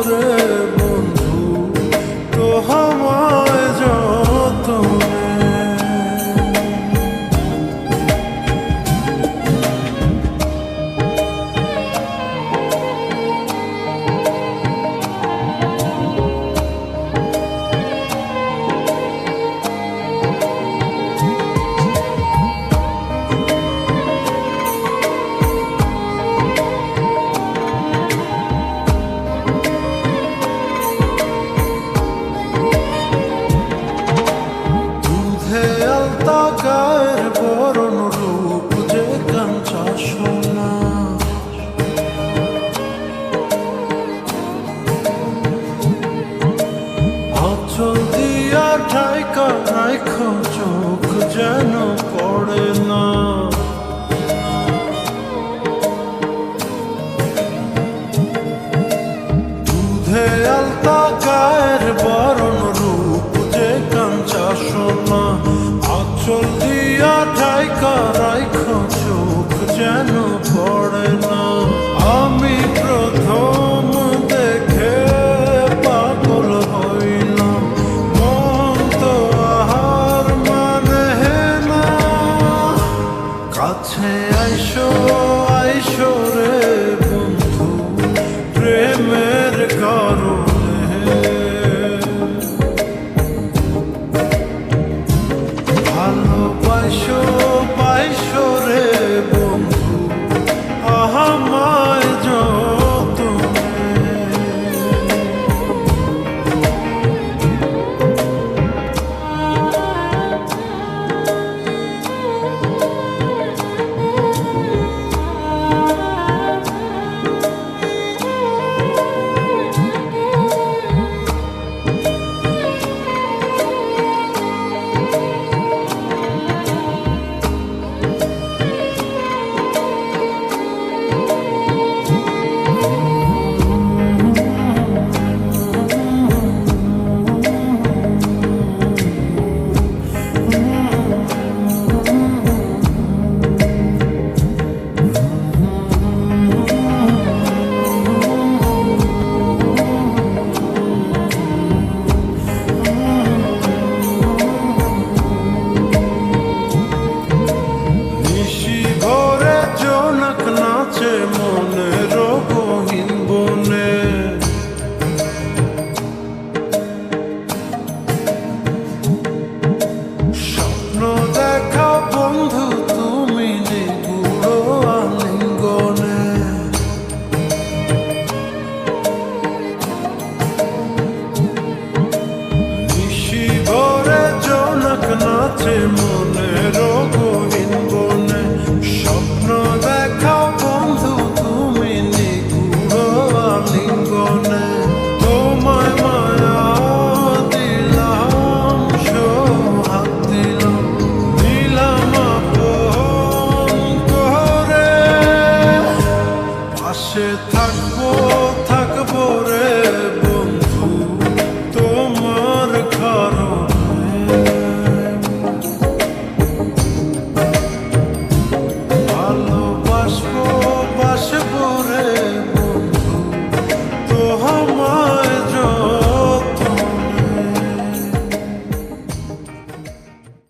রে বন্ধু তোমায় যতনে। গায়ের বরণ রূপ যে কাঞ্চা সোনা, আঁচল দিয়া ঢাকা রাখো চোখ যেন পড়ে না। দুধে আলতা গায়ের বরণ রূপ যে কাঞ্চা সোনা, আঁচল দিয়া ঢাকা রাখো চোখ যেন পড়ে না। আমি প্রথম দেখে পাগল হইলাম, মন তো আহার মানে না। কাছে আইসো আইসো রে বন্ধু প্রেমের কারণে, ভালোবাসো পাইসো রে বন্ধু আমায় যতনে। নাচে মনের গহীন বনে, স্বপ্ন দেখা বন্ধু তুমি নিগুড় আলিঙ্গনে। নিশি ভরে জোনাক নাচে মনের গহীন বনে, স্বপ্ন দেখা বন্ধু তুমি নিগুড় আলিঙ্গনে। তোমায় মায়া দিলাম সোহাগ দিলাম, দিলাম আপন করে। পাশে থাকবো থাকবো রে বন্ধু তোমার কারণে, ভালোবাসবো বাসবো রে বন্ধু তোমার